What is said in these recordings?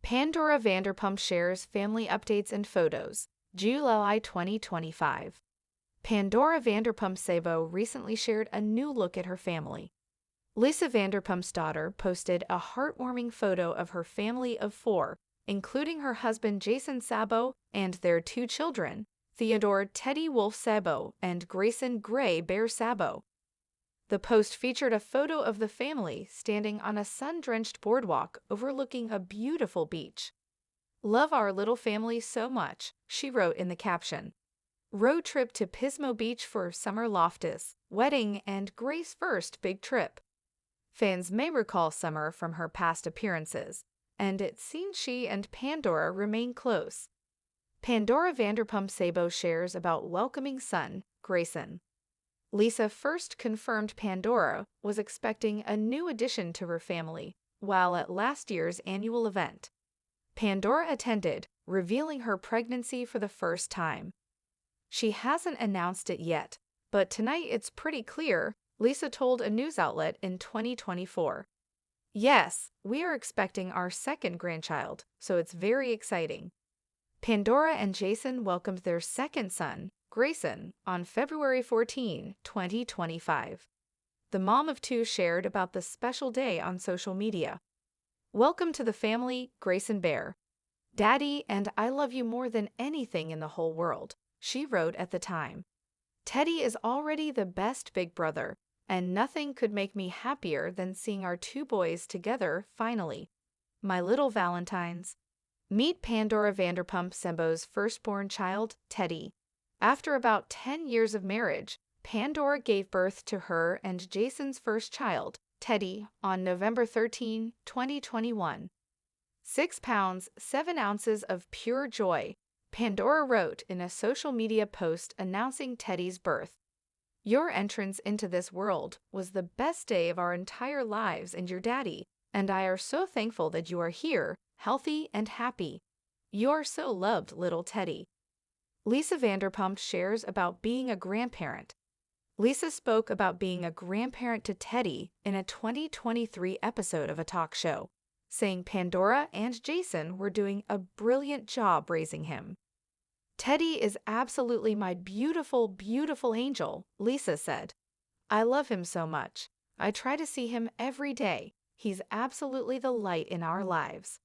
Pandora Vanderpump shares family updates and photos. July 2025. Pandora Vanderpump Sabo recently shared a new look at her family. Lisa Vanderpump's daughter posted a heartwarming photo of her family of four, including her husband Jason Sabo and their two children, Theodore Teddy Wolf Sabo and Grayson Gray Bear Sabo. The post featured a photo of the family standing on a sun-drenched boardwalk overlooking a beautiful beach. "Love our little family so much," she wrote in the caption. Road trip to Pismo Beach for Summer Loftus, wedding, and Gray's first big trip. Fans may recall Summer from her past appearances, and it seems she and Pandora remain close. Pandora Vanderpump Sabo shares about welcoming son, Grayson. Lisa first confirmed Pandora was expecting a new addition to her family while at last year's annual event. Pandora attended, revealing her pregnancy for the first time. "She hasn't announced it yet, but tonight it's pretty clear," Lisa told a news outlet in 2024. "Yes, we are expecting our second grandchild, so it's very exciting." Pandora and Jason welcomed their second son, Grayson, on February 14, 2025. The mom of two shared about the special day on social media. "Welcome to the family, Grayson Bear. Daddy and I love you more than anything in the whole world," she wrote at the time. "Teddy is already the best big brother, and nothing could make me happier than seeing our two boys together finally. My little Valentines." Meet Pandora Vanderpump Sabo's firstborn child, Teddy. After about 10 years of marriage, Pandora gave birth to her and Jason's first child, Teddy, on November 13, 2021. 6 pounds, 7 ounces of pure joy, Pandora wrote in a social media post announcing Teddy's birth. "Your entrance into this world was the best day of our entire lives and your daddy, and I are so thankful that you are here, healthy and happy. You are so loved, little Teddy." Lisa Vanderpump shares about being a grandparent. Lisa spoke about being a grandparent to Teddy in a 2023 episode of a talk show, saying Pandora and Jason were doing a brilliant job raising him. "Teddy is absolutely my beautiful, beautiful angel," Lisa said. "I love him so much. I try to see him every day. He's absolutely the light in our lives."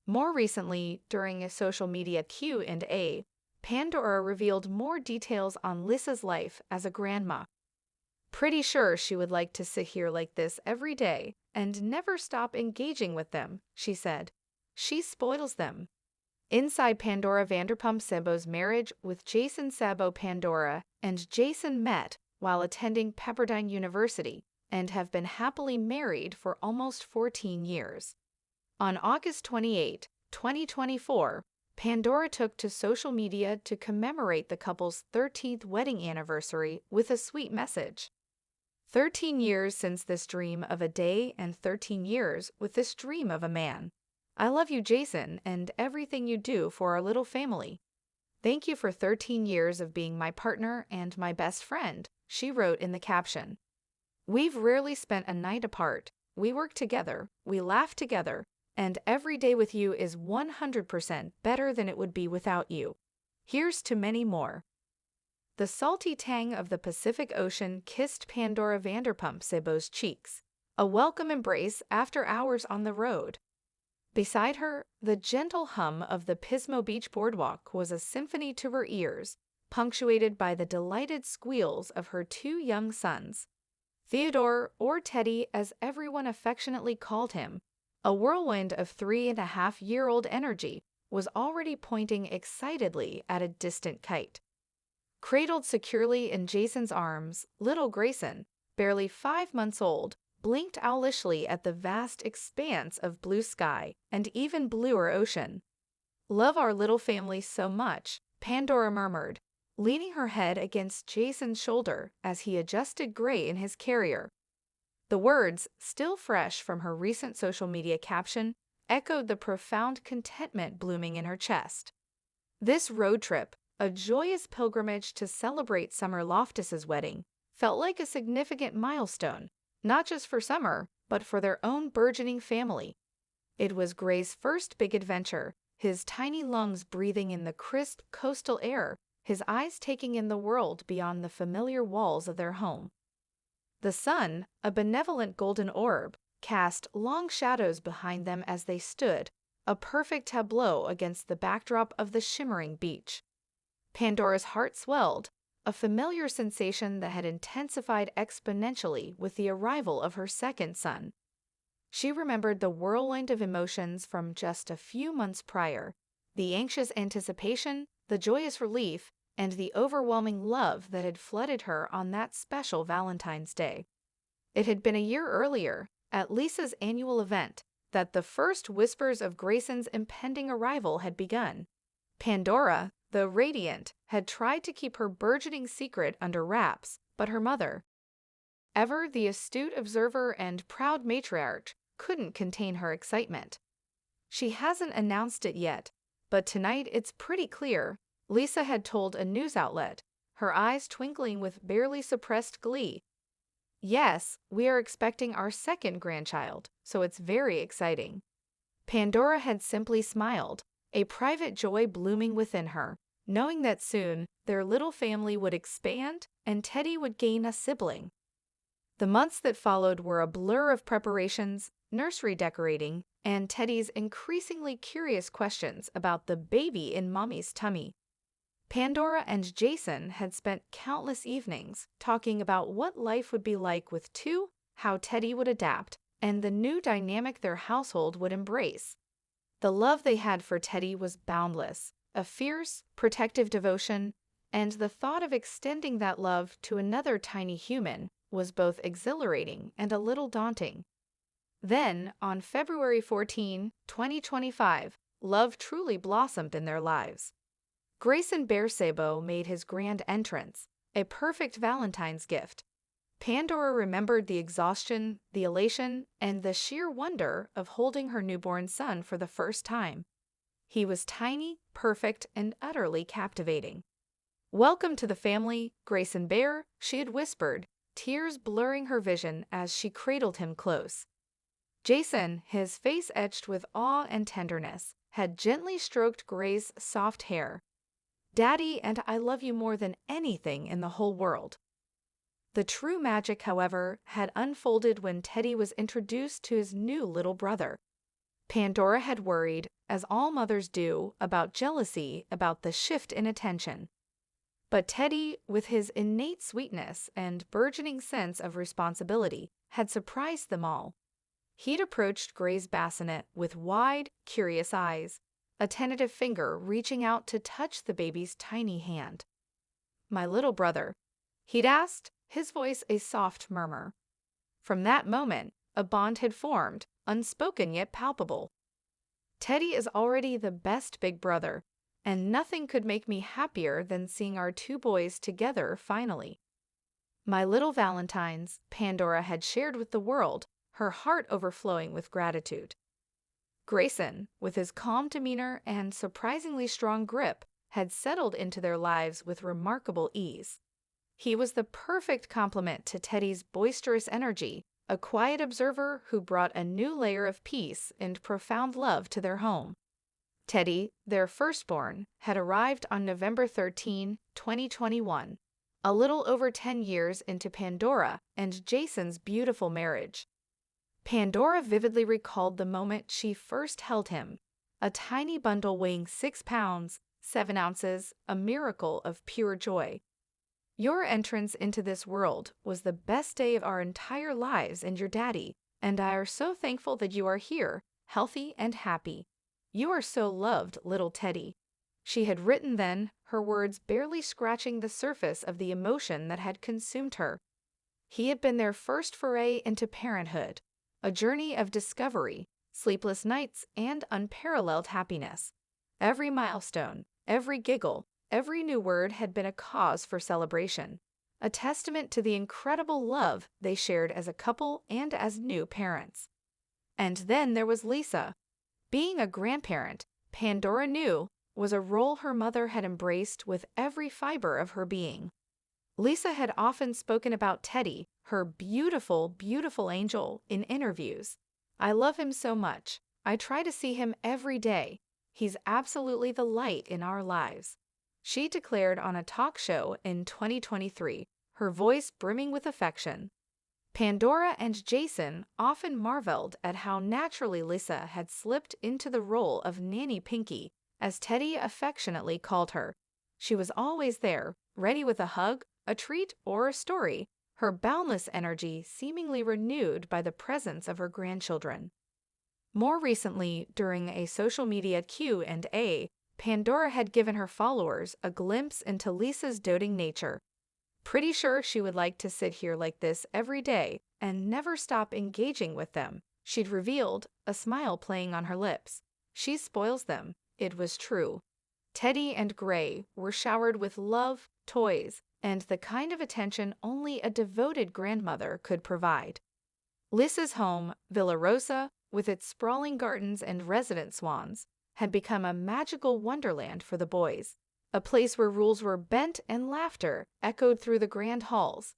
More recently, during a social media Q&A, Pandora revealed more details on Lisa's life as a grandma. "Pretty sure she would like to sit here like this every day and never stop engaging with them," she said. "She spoils them." Inside Pandora Vanderpump Sabo's marriage with Jason Sabo, Pandora and Jason met while attending Pepperdine University and have been happily married for almost 14 years. On August 28, 2024, Pandora took to social media to commemorate the couple's 13th wedding anniversary with a sweet message. 13 years since this dream of a day and 13 years with this dream of a man. I love you, Jason, and everything you do for our little family. Thank you for 13 years of being my partner and my best friend, she wrote in the caption. We've rarely spent a night apart. We work together, we laugh together, and every day with you is 100% better than it would be without you. Here's to many more. The salty tang of the Pacific Ocean kissed Pandora Vanderpump Sabo's cheeks, a welcome embrace after hours on the road. Beside her, the gentle hum of the Pismo Beach boardwalk was a symphony to her ears, punctuated by the delighted squeals of her two young sons. Theodore, or Teddy as everyone affectionately called him, a whirlwind of 3.5-year-old energy, was already pointing excitedly at a distant kite. Cradled securely in Jason's arms, little Grayson, barely 5 months old, blinked owlishly at the vast expanse of blue sky and even bluer ocean. Love our little family so much, Pandora murmured, leaning her head against Jason's shoulder as he adjusted Gray in his carrier. The words, still fresh from her recent social media caption, echoed the profound contentment blooming in her chest. This road trip, a joyous pilgrimage to celebrate Summer Loftus's wedding, felt like a significant milestone, not just for Summer, but for their own burgeoning family. It was Gray's first big adventure, his tiny lungs breathing in the crisp coastal air, his eyes taking in the world beyond the familiar walls of their home. The sun, a benevolent golden orb, cast long shadows behind them as they stood, a perfect tableau against the backdrop of the shimmering beach. Pandora's heart swelled, a familiar sensation that had intensified exponentially with the arrival of her second son. She remembered the whirlwind of emotions from just a few months prior, the anxious anticipation, the joyous relief, and the overwhelming love that had flooded her on that special Valentine's Day. It had been a year earlier, at Lisa's annual event, that the first whispers of Grayson's impending arrival had begun. Pandora, though radiant, had tried to keep her burgeoning secret under wraps, but her mother, ever the astute observer and proud matriarch, couldn't contain her excitement. "She hasn't announced it yet, but tonight it's pretty clear," Lisa had told a news outlet, her eyes twinkling with barely suppressed glee. "Yes, we are expecting our second grandchild, so it's very exciting." Pandora had simply smiled, a private joy blooming within her, knowing that soon their little family would expand and Teddy would gain a sibling. The months that followed were a blur of preparations, nursery decorating, and Teddy's increasingly curious questions about the baby in Mommy's tummy. Pandora and Jason had spent countless evenings talking about what life would be like with two, how Teddy would adapt, and the new dynamic their household would embrace. The love they had for Teddy was boundless, a fierce, protective devotion, and the thought of extending that love to another tiny human was both exhilarating and a little daunting. Then, on February 14, 2025, love truly blossomed in their lives. Grayson Bearsabo made his grand entrance, a perfect Valentine's gift. Pandora remembered the exhaustion, the elation, and the sheer wonder of holding her newborn son for the first time. He was tiny, perfect, and utterly captivating. "Welcome to the family, Grayson Bear," she had whispered, tears blurring her vision as she cradled him close. Jason, his face etched with awe and tenderness, had gently stroked Gray's soft hair. "Daddy, and I love you more than anything in the whole world." The true magic, however, had unfolded when Teddy was introduced to his new little brother. Pandora had worried, as all mothers do, about jealousy about the shift in attention. But Teddy, with his innate sweetness and burgeoning sense of responsibility, had surprised them all. He'd approached Gray's bassinet with wide, curious eyes, a tentative finger reaching out to touch the baby's tiny hand. "My little brother," he'd asked, his voice a soft murmur. From that moment, a bond had formed, unspoken yet palpable. "Teddy is already the best big brother, and nothing could make me happier than seeing our two boys together finally." "My little Valentines," Pandora had shared with the world, her heart overflowing with gratitude. Grayson, with his calm demeanor and surprisingly strong grip, had settled into their lives with remarkable ease. He was the perfect complement to Teddy's boisterous energy, a quiet observer who brought a new layer of peace and profound love to their home. Teddy, their firstborn, had arrived on November 13, 2021, a little over 10 years into Pandora and Jason's beautiful marriage. Pandora vividly recalled the moment she first held him, a tiny bundle weighing 6 pounds, 7 ounces, a miracle of pure joy. "Your entrance into this world was the best day of our entire lives and your daddy, and I are so thankful that you are here, healthy and happy. You are so loved, little Teddy." She had written then, her words barely scratching the surface of the emotion that had consumed her. He had been their first foray into parenthood, a journey of discovery, sleepless nights, and unparalleled happiness. Every milestone, every giggle, every new word had been a cause for celebration, a testament to the incredible love they shared as a couple and as new parents. And then there was Lisa. Being a grandparent, Pandora knew, was a role her mother had embraced with every fiber of her being. Lisa had often spoken about Teddy, her beautiful, beautiful angel, in interviews. "I love him so much. I try to see him every day. He's absolutely the light in our lives," she declared on a talk show in 2023, her voice brimming with affection. Pandora and Jason often marveled at how naturally Lisa had slipped into the role of Nanny Pinky, as Teddy affectionately called her. She was always there, ready with a hug, a treat, or a story, her boundless energy seemingly renewed by the presence of her grandchildren. More recently, during a social media Q&A, Pandora had given her followers a glimpse into Lisa's doting nature. "Pretty sure she would like to sit here like this every day and never stop engaging with them," she'd revealed, a smile playing on her lips. "She spoils them." It was true. Teddy and Gray were showered with love, toys, and the kind of attention only a devoted grandmother could provide. Lisa's home, Villa Rosa, with its sprawling gardens and resident swans, had become a magical wonderland for the boys, a place where rules were bent and laughter echoed through the grand halls.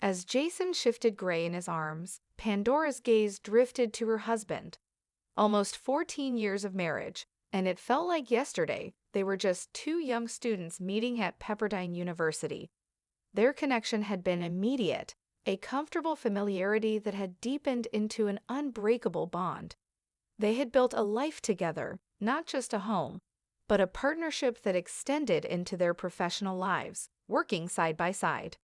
As Jason shifted Gray in his arms, Pandora's gaze drifted to her husband. Almost 14 years of marriage, and it felt like yesterday they were just two young students meeting at Pepperdine University. Their connection had been immediate, a comfortable familiarity that had deepened into an unbreakable bond. They had built a life together, not just a home, but a partnership that extended into their professional lives, working side by side.